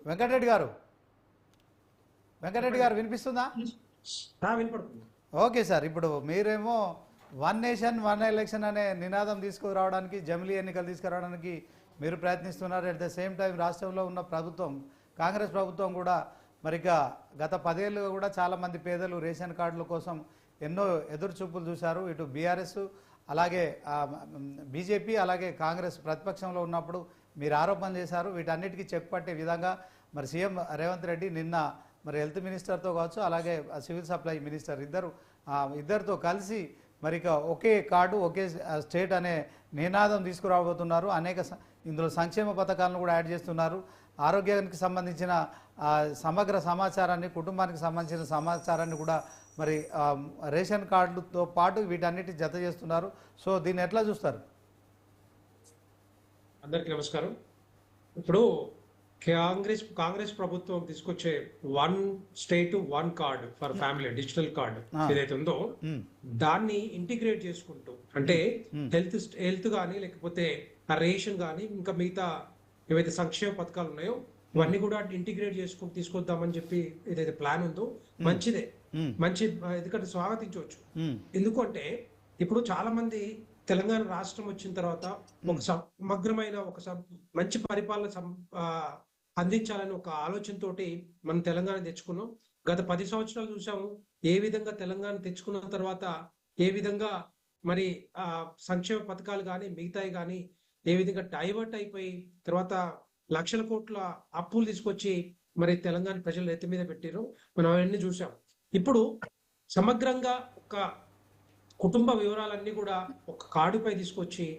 వెంకటరెడ్డి గారు వినిపిస్తుందా? వినపడుతుంది. ఓకే సార్, ఇప్పుడు మీరేమో వన్ నేషన్ వన్ ఎలక్షన్ అనే నినాదం తీసుకురావడానికి, జమిలీ ఎన్నికలు తీసుకురావడానికి మీరు ప్రయత్నిస్తున్నారు. అట్ ద సేమ్ టైం రాష్ట్రంలో ఉన్న ప్రభుత్వం, కాంగ్రెస్ ప్రభుత్వం కూడా మరి గత 10 ఏళ్ళుగా కూడా చాలామంది పేదలు రేషన్ కార్డుల కోసం ఎన్నో ఎదురు చూపులు చూశారు. ఇటు బీఆర్ఎస్ అలాగే బీజేపీ అలాగే కాంగ్రెస్ ప్రతిపక్షంలో ఉన్నప్పుడు మీరు ఆరోపణలు చేశారు. వీటన్నిటికీ చెక్ పట్టే విధంగా మరి సీఎం రేవంత్ రెడ్డి నిన్న మరి హెల్త్ మినిస్టర్తో కావచ్చు, అలాగే సివిల్ సప్లై మినిస్టర్ ఇద్దరితో కలిసి మరి ఒకే కార్డు ఒకే స్టేట్ అనే నినాదం తీసుకురాబోతున్నారు. ఇందులో సంక్షేమ పథకాలను కూడా యాడ్ చేస్తున్నారు. ఆరోగ్యానికి సంబంధించిన సమగ్ర సమాచారాన్ని, కుటుంబానికి సంబంధించిన సమాచారాన్ని కూడా మరి రేషన్ కార్డులతో పాటు వీటన్నిటి జత చేస్తున్నారు. సో దీన్ని ఎట్లా చూస్తారు? అందరికీ నమస్కారం. ఇప్పుడు కాంగ్రెస్ ప్రభుత్వం తీసుకొచ్చే one state one card for family digital card ఏదైతే ఉందో దాన్ని ఇంటిగ్రేట్ చేసుకుంటూ, అంటే హెల్త్ కానీ లేకపోతే ఆ రేషన్ కానీ ఇంకా మిగతా ఏవైతే సంక్షేమ పథకాలు ఉన్నాయో ఇవన్నీ కూడా ఇంటిగ్రేట్ చేసుకుంటూ తీసుకొద్దామని చెప్పి ఏదైతే ప్లాన్ ఉందో మంచిదే, ఎందుకంటే స్వాగతించవచ్చు. ఎందుకంటే ఇప్పుడు చాలా మంది తెలంగాణ రాష్ట్రం వచ్చిన తర్వాత ఒక సమగ్రమైన మంచి పరిపాలన అందించాలని ఒక ఆలోచనతోటి మనం తెలంగాణ తెచ్చుకున్నాం. గత 10 సంవత్సరాలు చూసాము ఏ విధంగా తెలంగాణ తెచ్చుకున్న తర్వాత ఏ విధంగా మరి సంక్షేమ పథకాలు కానీ మిగతాయి కానీ ఏ విధంగా డైవర్ట్ అయిపోయి తర్వాత లక్షల కోట్ల అప్పులు తీసుకొచ్చి మరి తెలంగాణ ప్రజలు ఎత్తి మీద పెట్టారు. మనం అవన్నీ చూసాం. ఇప్పుడు సమగ్రంగా ఒక కుటుంబ వివరాలన్నీ కూడా ఒక కార్డుపై తీసుకొచ్చి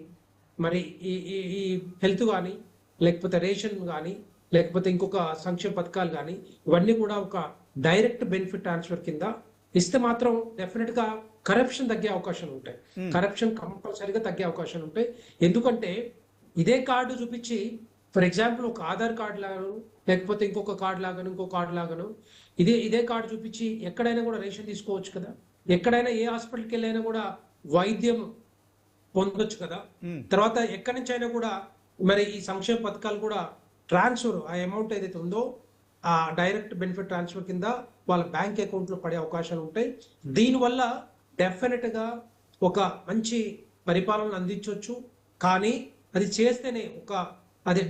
మరి ఈ హెల్త్ కానీ లేకపోతే రేషన్ కానీ లేకపోతే ఇంకొక సంక్షేమ పథకాలు కానీ ఇవన్నీ కూడా ఒక డైరెక్ట్ బెనిఫిట్ ట్రాన్స్ఫర్ కింద ఇస్తే మాత్రం డెఫినెట్ గా కరప్షన్ తగ్గే అవకాశాలు ఉంటాయి. కరప్షన్ కంపల్సరీగా తగ్గే అవకాశాలు ఉంటాయి. ఎందుకంటే ఇదే కార్డు చూపించి ఫర్ ఎగ్జాంపుల్ ఒక ఆధార్ కార్డు లాగాను లేకపోతే ఇంకొక కార్డు లాగాను ఇంకో కార్డు లాగాను ఇదే కార్డు చూపించి ఎక్కడైనా కూడా రేషన్ తీసుకోవచ్చు కదా, ఎక్కడైనా ఏ హాస్పిటల్కి వెళ్ళైనా కూడా వైద్యం పొందొచ్చు కదా. తర్వాత ఎక్కడి నుంచి అయినా కూడా మరి ఈ సంక్షేమ పథకాలు కూడా ట్రాన్స్ఫర్ ఆ అమౌంట్ ఏదైతే ఉందో ఆ డైరెక్ట్ బెనిఫిట్ ట్రాన్స్ఫర్ కింద వాళ్ళ బ్యాంక్ అకౌంట్ లో పడే అవకాశాలు ఉంటాయి. దీనివల్ల డెఫినెట్ గా ఒక మంచి పరిపాలన అందించవచ్చు. కానీ అది చేస్తేనే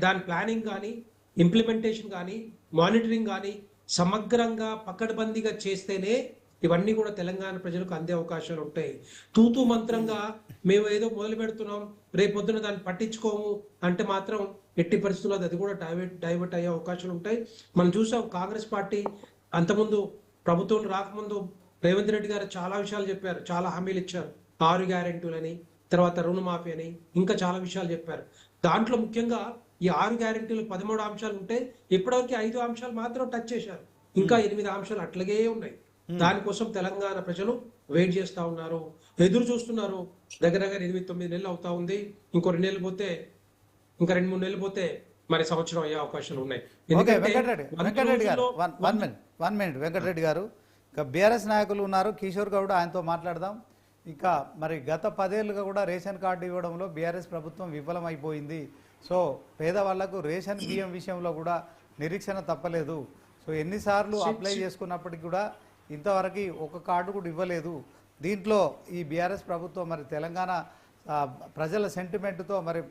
దాని ప్లానింగ్ కానీ ఇంప్లిమెంటేషన్ కానీ మానిటరింగ్ కానీ సమగ్రంగా పకడ్బందీగా చేస్తేనే ఇవన్నీ కూడా తెలంగాణ ప్రజలకు అందే అవకాశాలు ఉంటాయి. తూతూ మంత్రంగా మేము ఏదో మొదలు పెడుతున్నాం రేపొద్దున దాన్ని పట్టించుకోము అంటే మాత్రం ఎట్టి పరిస్థితుల్లో అది కూడా డైవర్ట్ అయ్యే అవకాశాలు ఉంటాయి. మనం చూసాం కాంగ్రెస్ పార్టీ అంతకుముందు ప్రభుత్వం రాకముందు రేవంత్ రెడ్డి గారు చాలా విషయాలు చెప్పారు, చాలా హామీలు ఇచ్చారు. 6 గ్యారెంటీలని, తర్వాత రుణమాఫీ అని, ఇంకా చాలా విషయాలు చెప్పారు. దాంట్లో ముఖ్యంగా ఈ 6 గ్యారెంటీలు 13 అంశాలు ఉంటే ఇప్పటివరకు 5 అంశాలు మాత్రం టచ్ చేశారు. ఇంకా 8 అంశాలు అట్లాగే ఉన్నాయి. దానికోసం తెలంగాణ ప్రజలు వెయిట్ చేస్తా ఉన్నారు, ఎదురు చూస్తున్నారు. దగ్గర 8-9 నెలలు అవుతా ఉంది. ఇంకో 2 నెలలు పోతే, ఇంకా 2-3 నెలలు పోతే మరి సంవత్సరం అయ్యే అవకాశాలు ఉన్నాయి. వెంకటరెడ్డి గారు, ఇక బీఆర్ఎస్ నాయకులు ఉన్నారు, కిషోర్ గౌడ్, ఆయనతో మాట్లాడదాం. ఇంకా మరి గత 10 ఏళ్ళుగా కూడా రేషన్ కార్డు ఇవ్వడంలో బీఆర్ఎస్ ప్రభుత్వం విఫలమైపోయింది. సో పేదవాళ్లకు రేషన్ బియ్యం విషయంలో కూడా నిరీక్షణ తప్పలేదు. సో ఎన్నిసార్లు అప్లై చేసుకున్నప్పటికీ కూడా ఇంతవరకు ఒక కార్డు కూడా ఇవ్వలేదు. దీంట్లో ఈ బీఆర్ఎస్ ప్రభుత్వం మరి తెలంగాణ ప్రజల సెంటిమెంట్తో మరి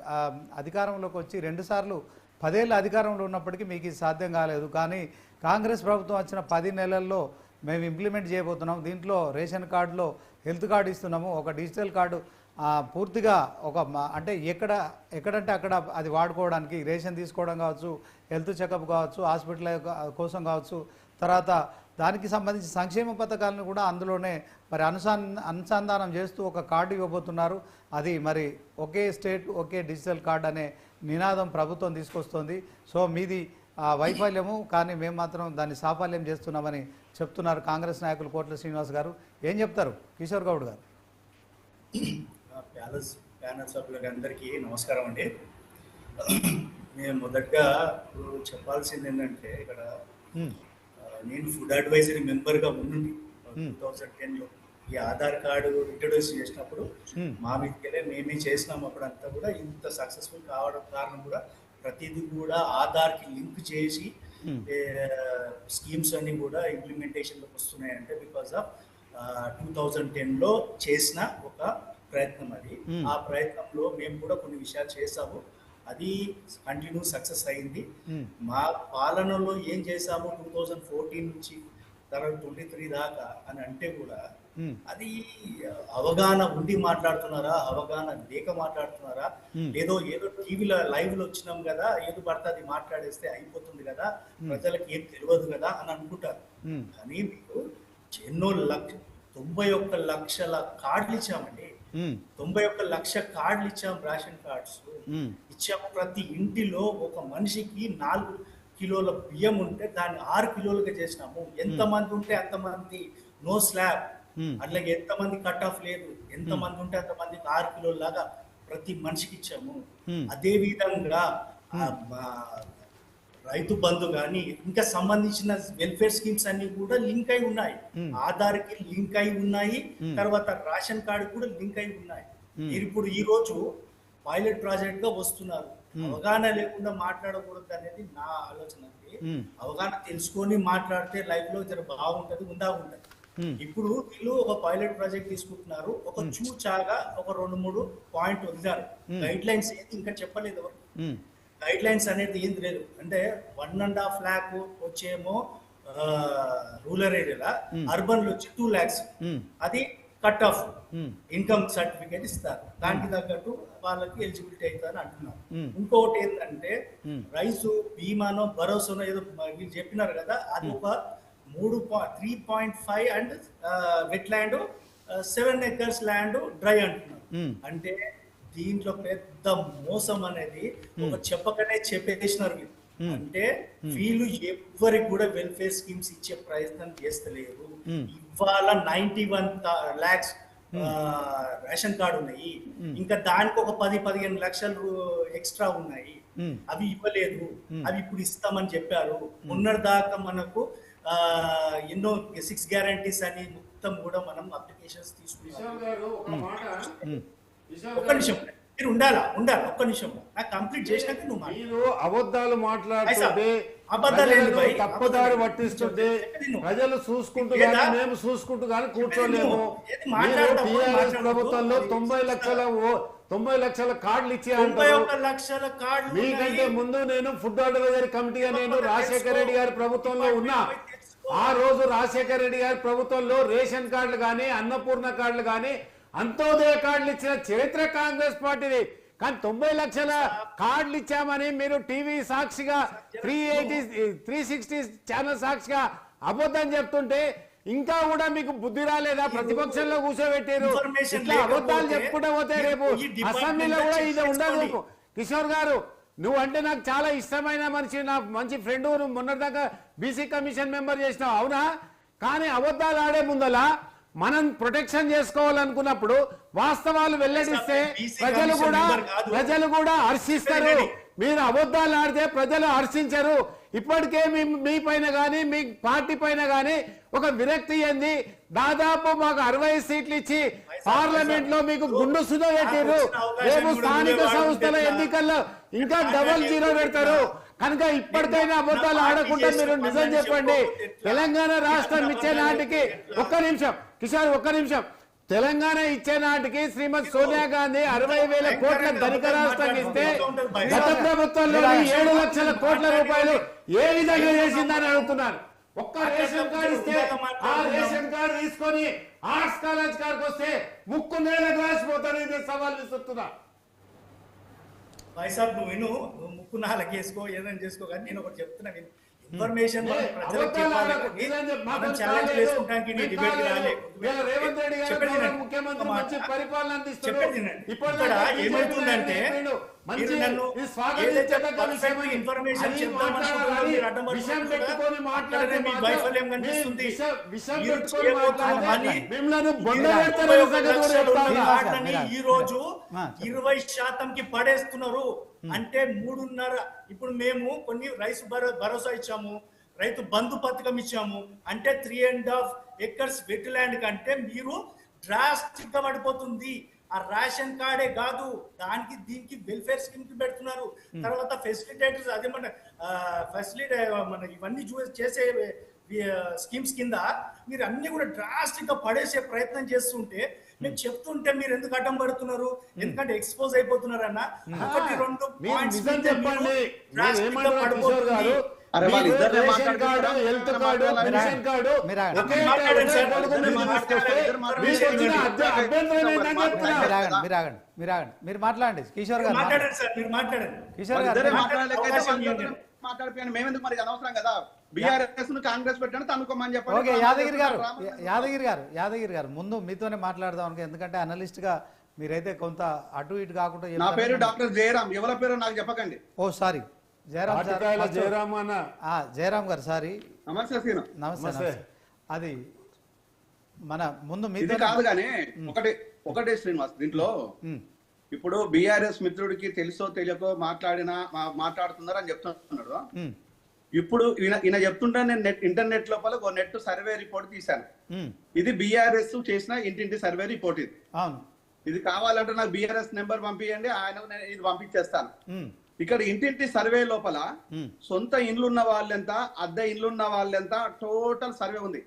అధికారంలోకి వచ్చి 2 సార్లు 10 ఏళ్ళ అధికారంలో ఉన్నప్పటికీ మీకు ఇది సాధ్యం కాలేదు. కానీ కాంగ్రెస్ ప్రభుత్వం వచ్చిన 10 నెలల్లో మేము ఇంప్లిమెంట్ చేయబోతున్నాం. దీంట్లో రేషన్ కార్డులో హెల్త్ కార్డు ఇస్తున్నాము, ఒక డిజిటల్ కార్డు పూర్తిగా అంటే ఎక్కడంటే అక్కడ అది వాడుకోవడానికి, రేషన్ తీసుకోవడం కావచ్చు, హెల్త్ చెకప్ కావచ్చు, హాస్పిటల్ కోసం కావచ్చు, తర్వాత దానికి సంబంధించి సంక్షేమ పథకాలను కూడా అందులోనే మరి అనుసంధానం చేస్తూ ఒక కార్డు ఇవ్వబోతున్నారు. అది మరి ఒకే స్టేట్ ఒకే డిజిటల్ కార్డు అనే నినాదం ప్రభుత్వం తీసుకొస్తుంది. సో మీది వైఫల్యము, కానీ మేము మాత్రం దాన్ని సాఫల్యం చేస్తున్నామని చెప్తున్నారు కాంగ్రెస్ నాయకులు కోట్ల శ్రీనివాస్ గారు. ఏం చెప్తారు కిషోర్ గౌడ్ గారు? ప్యానల్ సభ్యులకి అందరికీ నమస్కారం అండి. నేను మొదటగా చెప్పాల్సింది ఏంటంటే, ఇక్కడ నేను ఫుడ్ అడ్వైజరీ మెంబర్గా ఉండి 2010లో ఈ ఆధార్ కార్డు ఇంట్రొడ్యూస్ చేసినప్పుడు మా మీదకెళ్ళే మేమే చేసినాం. అప్పుడంతా కూడా ఇంత సక్సెస్ఫుల్ కావడం కారణం కూడా ప్రతిదీ కూడా ఆధార్కి లింక్ చేసి స్కీమ్స్ అన్ని కూడా ఇంప్లిమెంటేషన్లోకి వస్తున్నాయంటే బికాస్ ఆఫ్ 2010లో చేసిన ఒక ప్రయత్నం అది. ఆ ప్రయత్నంలో మేము కూడా కొన్ని విషయాలు చేసాము, అది కంటిన్యూ సక్సెస్ అయింది. మా పాలనలో ఏం చేసాము 2014 నుంచి తర్వాత 23 దాకా అని అంటే కూడా అది అవగాహన ఉండి మాట్లాడుతున్నారా, అవగాహన లేక మాట్లాడుతున్నారా, ఏదో టీవీలో లైవ్ లో వచ్చినాం కదా, ఏదో పడితే అది మాట్లాడేస్తే అయిపోతుంది కదా, ప్రజలకు ఏం తెలియదు కదా అని అనుకుంటారు. కానీ మీకు ఎన్నో 91 లక్షల కార్డులు ఇచ్చామండి. 91 లక్ష కార్డులు ఇచ్చాం, రేషన్ కార్డ్స్ ఇచ్చాం. ప్రతి ఇంటిలో ఒక మనిషికి 4 కిలోల బియ్యం ఉంటే దాన్ని 6 కిలోలుగా చేసినాము. ఎంతమంది ఉంటే అంతమంది, నో స్లాబ్, అట్లాగే ఎంతమంది కట్ ఆఫ్ లేదు, ఎంతమంది ఉంటే అంతమందికి 6 కిలోల లాగా ప్రతి మనిషికి ఇచ్చాము. అదే విధంగా రైతు బంధు కానీ ఇంకా సంబంధించిన వెల్ఫేర్ స్కీమ్స్ అన్ని కూడా లింక్ అయి ఉన్నాయి, ఆధార్కి లింక్ అయి ఉన్నాయి, తర్వాత రేషన్ కార్డు కూడా లింక్ అయి ఉన్నాయి. ఇప్పుడు ఈ రోజు పైలట్ ప్రాజెక్ట్ గా వస్తున్నారు. అవగాహన లేకుండా మాట్లాడకూడదు అనేది నా ఆలోచన. అవగాహన తెలుసుకొని మాట్లాడితే లైఫ్ లో జర బాగుంటది, ఉంటది. ఇప్పుడు వీళ్ళు ఒక పైలట్ ప్రాజెక్ట్ తీసుకుంటున్నారు, ఒక చూచాగా ఒక 2-3 పాయింట్ వదిలారు. గైడ్ లైన్స్ ఏది ఇంకా చెప్పలేదు. గైడ్ లైన్స్ అనేది ఏం లేదు. అంటే 1.5 lakh వచ్చేమో రూరల్ ఏరియాలో, అర్బన్ లో వచ్చి 2 lakhs. అది కట్ ఆఫ్ ఇన్కమ్ సర్టిఫికేట్ ఇస్తారు, దానికి తగ్గట్టు వాళ్ళకి ఎలిజిబిలిటీ అవుతారని అంటున్నారు. ఇంకొకటి ఏంటంటే రైతు బీమానో భరోసానో ఏదో వీళ్ళు చెప్పినారు కదా, అది ఒక 3.5 and wet land 7 acres land dry అంటున్నారు. అంటే దీంట్లో పెద్ద మోసం అనేది ఒక చెప్పకనే చెప్పేసినారు వీళ్ళు. అంటే వీళ్ళు ఎవరికి కూడా వెల్ఫేర్ స్కీమ్స్ ఇచ్చే ప్రయత్నం చేస్తలేరు. ఇవాళ 91 lakhs రేషన్ కార్డు ఉన్నాయి, ఇంకా దానికి ఒక 10-15 లక్షలు ఎక్స్ట్రా ఉన్నాయి, అవి ఇవ్వలేదు. అవి ఇప్పుడు ఇస్తామని చెప్పారు. మొన్నటిదాకా మనకు ఎన్నో 6 guarantees అని మొత్తం కూడా మనం అప్లికేషన్స్ తీసుకున్నాం. ఒక్క నిమిషం మీరు ఉండాలా ఒక్క నిమిషం నాకు కంప్లీట్ చేసినాక నువ్వు అబద్ధాలు మాట్లాడుతుంటే తప్పుదారి పట్టిస్తుంటే ప్రజలు చూసుకుంటూ కానీ మేము చూసుకుంటూ కానీ కూర్చోలేము. టీఆర్ఎస్ ప్రభుత్వంలో 90 లక్షల కార్డులు ఇచ్చారు. మీకంటే ముందు నేను ఫుడ్ అడ్వైజరీ కమిటీగా నేను రాజశేఖర రెడ్డి గారి ప్రభుత్వంలో ఉన్నా. ఆ రోజు రాజశేఖర రెడ్డి గారి ప్రభుత్వంలో రేషన్ కార్డులు కానీ, అన్నపూర్ణ కార్డులు కానీ, అంత్యోదయ కార్డులు ఇచ్చిన చరిత్ర కాంగ్రెస్ పార్టీది. కానీ 90 లక్షల కార్డులు ఇచ్చామని మీరు టీవీ సాక్షిగా 360 ఛానల్ సాక్షిగా అబద్ధం చెప్తుంటే ఇంకా కూడా మీకు బుద్ధి రాలేదా? ప్రతిపక్షంలో కూర్చోబెట్టారు. ఇట్లా అబద్ధాలు చెప్పుకుంటూ పోతే రేపు అసెంబ్లీలో కూడా ఇది ఉండదు. కిషోర్ గారు, నువ్వు అంటే నాకు చాలా ఇష్టమైన మనిషి, నా మంచి ఫ్రెండ్. నువ్వు మొన్నటిదాకా బీసీ కమిషన్ మెంబర్ చేసినావు, అవునా? కానీ అబద్ధాలు ఆడే ముందలా మనం ప్రొటెక్షన్ చేసుకోవాలనుకున్నప్పుడు వాస్తవాలు వెల్లడిస్తే ప్రజలు కూడా హర్షిస్తారు. మీరు అబద్ధాలు ఆడితే ప్రజలు హర్షించరు. ఇప్పటికే మీ పైన కానీ మీ పార్టీ పైన కానీ ఒక విరక్తి ఏంది. దాదాపు మాకు 60 సీట్లు ఇచ్చి పార్లమెంట్ లో మీకు గుండు సుధా పెట్టారు. రేపు స్థానిక సంస్థల ఎన్నికల్లో ఇంకా 00 పెడతారు. కనుక ఇప్పటికైనా అబద్ధాలు ఆడకుండా మీరు నిజం చెప్పండి. తెలంగాణ రాష్ట్రం ఇచ్చే నాటికి ఒక్క నిమిషం కిషోర్, ఒక్క నిమిషం. తెలంగాణ ఇచ్చే నాటికి శ్రీమతి సోనియా గాంధీ 60,000 కోట్ల ధనిక రాష్ట్రం ఇస్తే గత ప్రభుత్వంలో 7 లక్షల కోట్ల రూపాయలు ఏ విధంగా చేసిందని అడుగుతున్నాను. ఒక్క రేషన్ కార్డు ఇస్తే ఆ రేషన్ కార్డు తీసుకొని ఆర్ట్స్ కాలేజ్ కాడికి వస్తే ముక్కు నేలకు రాసిపోతారు. ఇది సవాల్ విసురుతున్నా. భాయ్ సాబ్ నువ్వు విను, నువ్వు ముక్కు నాలుగు వేసుకో, ఏదైనా చేసుకో, కానీ నేను ఒకటి చెప్తున్నా విను. ఇన్ఫర్మేషన్ రేవంత్ రెడ్డి గారు ముఖ్యమంత్రి మంచి పరిపాలన అందిస్తున్నారు. ఇక్కడ ఏమవుతుందంటే ఈ రోజు 20% పడేస్తున్నారు. అంటే 3.5. ఇప్పుడు మేము కొన్ని రైతు భరోసా ఇచ్చాము, రైతు బంధు పథకం ఇచ్చాము. అంటే 3.5 acres వెట్ ల్యాండ్ కంటే మీరు డ్రాస్టిక్ గా పడిపోతుంది. ఆ రేషన్ కార్డే కాదు, దానికి దీనికి వెల్ఫేర్ స్కీమ్ కి పెడుతున్నారు. తర్వాత ఫెసిలిటేటర్స్ అదేమన్నా మన ఇవన్నీ చేసే స్కీమ్స్ కింద మీరు అన్ని కూడా డ్రాస్టిక్ గా పడేసే ప్రయత్నం చేస్తుంటే మేము చెప్తుంటే మీరు ఎందుకు అడ్డం పడుతున్నారు? ఎందుకంటే ఎక్స్పోజ్ అయిపోతున్నారు అన్న. ఒకటి రెండు పాయింట్స్ చెప్పండి. అరే వాళ్ళు ఇద్దరు ration card, health card, pension card మీరు మాట్లాడండి కిషోర్ గారు. కిషోర్ గారు మాట్లాడిపోయాను మేమెందుకు మరి అనవసరం కదా. బీఆర్ఎస్ కాంగ్రెస్ పెట్టండి తనుకోమని చెప్పండి. ఓకే యాదగిరి గారు ముందు మీతోనే మాట్లాడదాం అనుకో, ఎందుకంటే అనలిస్ట్ గా మీరైతే కొంత అటు ఇటు కాకుండా. నా పేరు డాక్టర్ జయరామ్, ఎవరి పేరు నాకు చెప్పకండి. ఓ సారీ జయరామ్ గారు సారీ. నమస్తే. అది మన ముందు ఇది కాదు కానీ ఒకటే శ్రీనివాస్, దీంట్లో ఇప్పుడు బీఆర్ఎస్ మిత్రుడికి తెలుసో తెలియకో మాట్లాడుతున్నారు అని చెప్తున్నాడు. ఇప్పుడు ఈయన చెప్తుంటే నేను ఇంటర్నెట్ లోపల ఒక నెట్ సర్వే రిపోర్ట్ తీశాను. ఇది బీఆర్ఎస్ చేసిన ఇంటింటి సర్వే రిపోర్ట్. ఇది కావాలంటే నాకు బీఆర్ఎస్ నెంబర్ పంపించండి, ఆయన ఇది పంపించేస్తాను. ఇక్కడ ఇంటింటి సర్వే లోపల సొంత ఇండ్లున్న వాళ్ళెంత, అద్దె ఇండ్లున్న వాళ్ళెంత, టోటల్ సర్వే ఉంది.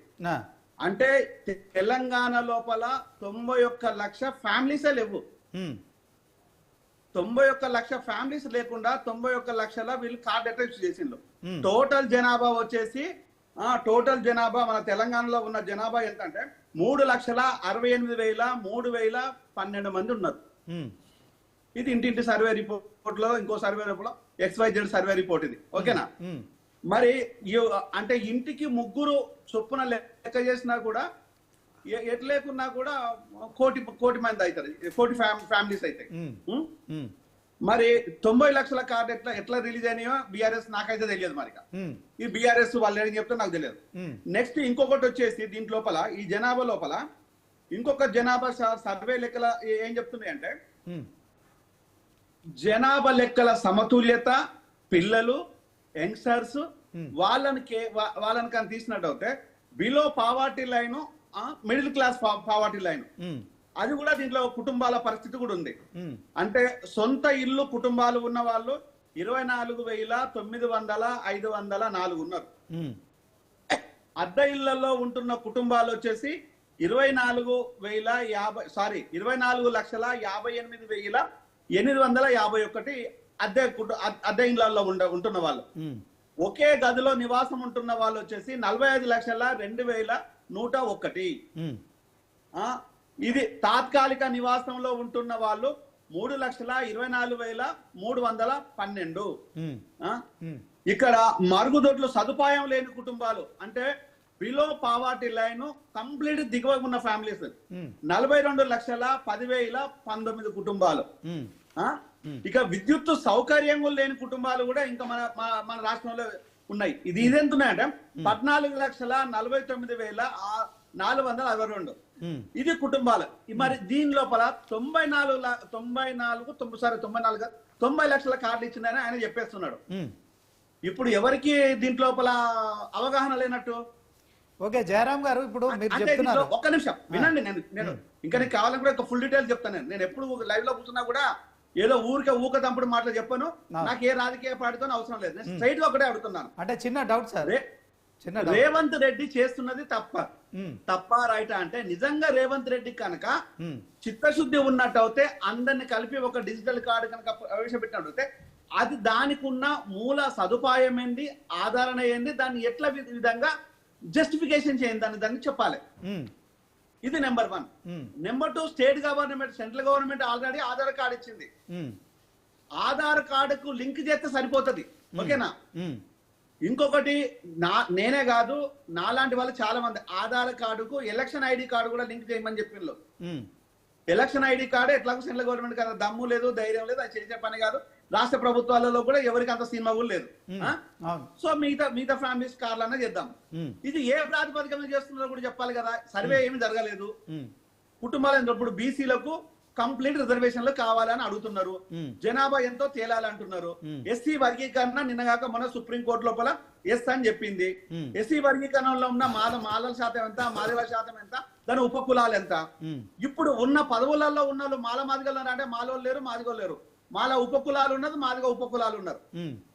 అంటే తెలంగాణ లోపల 91 లక్ష ఫ్యామిలీసే లేవు. 91 లక్ష ఫ్యామిలీస్ లేకుండా 91 లక్షల వీళ్ళు కార్డ్ అటాచ్ చేసిండ్రు. టోటల్ జనాభా వచ్చేసి మన తెలంగాణలో ఉన్న జనాభా ఎంత అంటే 3,68,000 మంది ఉన్నారు. ఇది ఇంటింటి సర్వే రిపోర్ట్ లో, ఇంకో సర్వే రిపోర్ట్ లో XYZ సర్వే రిపోర్ట్ ఇది. ఓకేనా? మరి అంటే ఇంటికి 3 చొప్పున లెక్క చేసినా కూడా ఎట్లేకున్నా కూడా కోటి మంది అవుతారు, 40 ఫ్యామిలీస్ అవుతాయి. మరి 90 లక్షల కార్డు ఎట్లా రిలీజ్ అయినాయో బీఆర్ఎస్ నాకైతే తెలియదు. మరి ఈ బీఆర్ఎస్ వాళ్ళు ఏం చెప్తే నాకు తెలియదు. నెక్స్ట్ ఇంకొకటి వచ్చేసి దీంట్ లోపల ఈ జనాభా లోపల ఇంకొక జనాభా సర్వే లెక్కల ఏం చెప్తున్నాయి అంటే జనాభా లెక్కల సమతుల్యత, పిల్లలు, యంగ్స్టర్స్ వాళ్ళని కానీ తీసినట్టు అయితే below poverty line, middle class poverty line, అది కూడా దీంట్లో కుటుంబాల పరిస్థితి కూడా ఉంది. అంటే సొంత ఇల్లు కుటుంబాలు ఉన్న వాళ్ళు 24,900 ఉన్నారు. అద్దె ఇళ్లలో ఉంటున్న కుటుంబాలు వచ్చేసి 24,58,851 అద్దె ఇళ్లలో ఉంటున్న వాళ్ళు. ఒకే గదిలో నివాసం ఉంటున్న వాళ్ళు వచ్చేసి 45,02,101. ఇది తాత్కాలిక నివాసంలో ఉంటున్న వాళ్ళు 3,24,312. ఇక్కడ మరుగుదొడ్లు సదుపాయం లేని కుటుంబాలు అంటే బిలో పావర్టీ లైన్ కంప్లీట్ దిగువ ఉన్న ఫ్యామిలీస్ 42,10,19 కుటుంబాలు. ఇక విద్యుత్ సౌకర్యం లేని కుటుంబాలు కూడా ఇంకా మన రాష్ట్రంలో ఉన్నాయి. ఇదెంత ఉన్నాయంటే 14,49,462. ఇది కుటుంబాలు. మరి దీని లోపల 90 లక్షల కార్డు ఇచ్చిందని ఆయన చెప్పేస్తున్నాడు. ఇప్పుడు ఎవరికి దీంట్ లోపల అవగాహన లేనట్టు? ఓకే జయరామ్ గారు, ఇప్పుడు మీరు చెప్తున్నారు, ఒక్క నిమిషం వినండి. నేను ఇంకా నీకు కావాలని కూడా ఫుల్ డీటెయిల్ చెప్తాను. నేను ఎప్పుడు లైవ్ లో కూర్చున్నా కూడా ఏదో ఊక తంపుడు మాటలు చెప్పను. నాకు ఏ రాజకీయ పార్టీతో అవసరం లేదు. నేను స్ట్రైట్ గా ఒకటే అడుగుతున్నాను. అంటే చిన్న డౌట్ సార్, రేవంత్ రెడ్డి చేస్తున్నది తప్ప రైటా అంటే నిజంగా రేవంత్ రెడ్డి కనుక చిత్తశుద్ధి ఉన్నట్టు అయితే అందరిని కలిపి ఒక డిజిటల్ కార్డు కనుక ప్రవేశపెట్టినట్టు అది దానికి ఉన్న మూల సదుపాయం ఏంది, ఆదరణ ఏంది, దాన్ని ఎట్లా విధంగా జస్టిఫికేషన్ చేయండి దాన్ని చెప్పాలి. ఇది number 1. Number 2, state government, central government already Aadhaar card ఇచ్చింది. ఆధార్ కార్డుకు లింక్ చేస్తే సరిపోతుంది. ఓకేనా? ఇంకొకటి నేనే కాదు, నాలాంటి వాళ్ళు చాలా మంది ఆధార్ కార్డుకు ఎలక్షన్ ఐడి కార్డు కూడా లింక్ చేయమని చెప్పిండ్రు. ఎలక్షన్ ఐడి కార్డు ఎట్లాగో సెంట్రల్ గవర్నమెంట్ కదా దమ్ము లేదు, ధైర్యం లేదు, అది చేసే పని కాదు. రాష్ట్ర ప్రభుత్వాలలో కూడా ఎవరికి అంత సినిమా కూడా లేదు. సో మిగతా ఫ్యామిలీస్ కార్లన్నా చేద్దాం. ఇది ఏ ప్రాతిపదికన చేస్తున్నారో కూడా చెప్పాలి కదా. సర్వే ఏమి జరగలేదు. కుటుంబాలు ఇప్పుడు బీసీలకు కంప్లీట్ రిజర్వేషన్లు కావాలని అడుగుతున్నారు. జనాభా ఎంతో తేలాలంటున్నారు. ఎస్సీ వర్గీకరణ నిన్నగాక మన సుప్రీంకోర్టు లోపల ఎస్ అని చెప్పింది. ఎస్సీ వర్గీకరణలో ఉన్న మాలల శాతం ఎంత, మాదివ శాతం ఎంత, దాని ఉపకులాలు ఎంత. ఇప్పుడు ఉన్న పదవులలో ఉన్న వాళ్ళు మాల మాదిగలు అంటే మాలోళ్ళు లేరు, మాదిగోళ్ళు లేరు. మాల ఉపకులాలు ఉన్నది, మాదిగ ఉపకులాలు ఉన్నారు.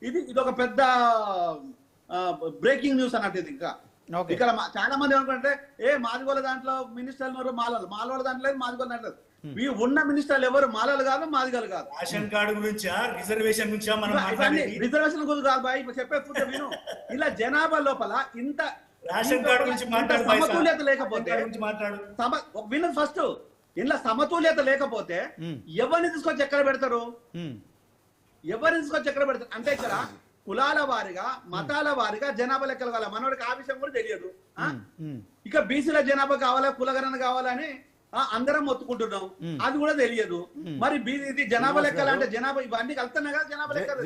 ఇది ఒక పెద్ద బ్రేకింగ్ న్యూస్ అన్నట్టు. ఇది ఇంకా ఇక్కడ చాలా మంది ఏమనుకుంటే మాదిగోళ్ళ దాంట్లో మినిస్టర్లు ఉన్నారు, మాలోళ్ళ దాంట్లో లేదు, మాదిగోళ్ళ దాంట్లో లేదు. ఈ ఉన్న మినిస్టర్లు ఎవరు మాలలు కాదు, మాదిగలు కాదు. రేషన్ కార్డు గురించా, రిజర్వేషన్ గురించా మనం రిజర్వేషన్ గురించి కాదు బాయ్, చెప్పే విను. ఇలా జనాభా లోపల ఇంత రేషన్ కార్డు గురించి సమతుల్యత లేకపోతే విను ఫస్ట్. ఇలా సమతుల్యత లేకపోతే ఎవరిని తీసుకొచ్చి ఎక్కడ పెడతారు? అంటే ఇక్కడ కులాల వారిగా, మతాల వారిగా జనాభా లెక్కలు కావాలి. మనోడికి ఆ విషయం కూడా తెలియదు. ఇక బీసీల జనాభా కావాలా, కులగణన కావాలని అందరం మొత్తుకుంటున్నాం, అది కూడా తెలియదు. మరి ఇది జనాభా లెక్కలు అంటే జనాభా ఇవన్నీ కలుతున్నాయి కదా జనాభా లెక్కలు.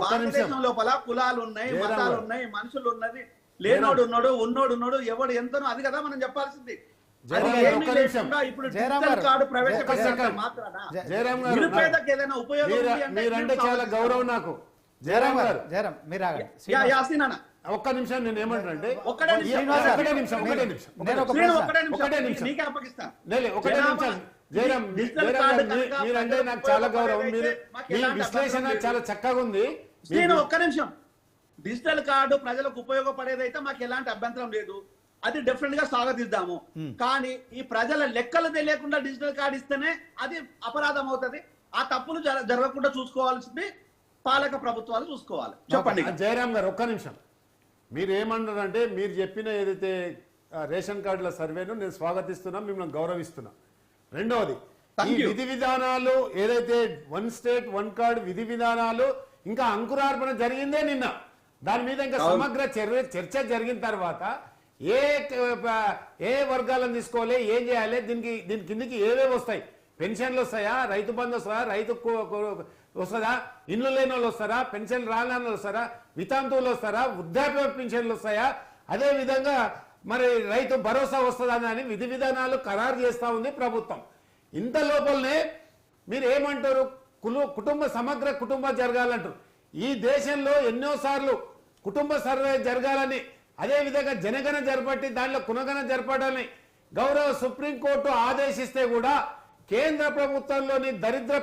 భారతదేశం లోపల కులాలు ఉన్నాయి, మతాలు ఉన్నాయి, మనుషులు ఉన్నది, లేనోడు ఉన్నాడు, ఉన్నోడు ఉన్నాడు, ఎవడు ఎంతనో అది కదా మనం చెప్పాల్సింది. ఇప్పుడు డిజిటల్ కార్డు ప్రవేశపెట్టిన మాత్రాన నిరుపేదకు ఏదైనా ఉపయోగం మీరంటే చాలా గౌరవం నాకు. జయరామ్ గారు, జయరామ్ మీరు ఆగండి. ఒక్క నిమిషం. నేను ఏమంటానంటే ఒకటే నిమిషం జయరామ్, మీరంటే నాకు చాలా గౌరవం. మీ విశ్లేషణ చాలా చక్కగా ఉంది. ఒక్క నిమిషం. డిజిటల్ కార్డు ప్రజలకు ఉపయోగపడేదైతే మాకు ఎలాంటి అభ్యంతరం లేదు, అది డెఫినెట్ గా స్వాగతిద్దాము. కానీ ఈ ప్రజల లెక్కలు తెలియకుండా డిజిటల్ కార్డు ఇస్తేనే అది అపరాధం అవుతుంది. ఆ తప్పులు జరగకుండా చూసుకోవాల్సింది పాలక ప్రభుత్వాలు చూసుకోవాలి. చెప్పండి జయరామ్ గారు, ఒక్క నిమిషం. మీరు ఏమన్నారంటే, మీరు చెప్పిన ఏదైతే రేషన్ కార్డుల సర్వేను నేను స్వాగతిస్తున్నా, మిమ్మల్ని గౌరవిస్తున్నా. రెండవది, ఈ విధి విధానాలు ఏదైతే వన్ స్టేట్ వన్ కార్డు విధి విధానాలు ఇంకా అంకురార్పణ జరిగిందే నిన్న. దాని మీద ఇంకా సమగ్ర చర్చ జరిగిన తర్వాత ఏ వర్గాలను తీసుకోవాలి, ఏం చేయాలి, దీని కిందకి ఏవేవి వస్తాయి, పెన్షన్లు వస్తాయా, రైతు బంధు వస్తాయా, రైతు వస్తుందా, ఇల్లు లేని వాళ్ళు వస్తారా, పెన్షన్ రాని వాళ్ళు వస్తారా, వితాంతువులు వస్తారా, వృద్ధాప్య పెన్షన్లు వస్తాయా, అదే విధంగా మరి రైతు భరోసా వస్తుందా అని విధి విధానాలు ఖరారు చేస్తా ఉంది ప్రభుత్వం. ఇంత లోపలనే మీరు ఏమంటారు, సమగ్ర కుటుంబ జరగాలంటారు. ఈ దేశంలో ఎన్నోసార్లు కుటుంబ సర్వే జరగాలని, అదే విధంగా జనగణ జరపట్టి దానిలో కునగణ జరపడాలని గౌరవ సుప్రీంకోర్టు ఆదేశిస్తే కూడా కేంద్ర ప్రభుత్వంలోని దరిద్ర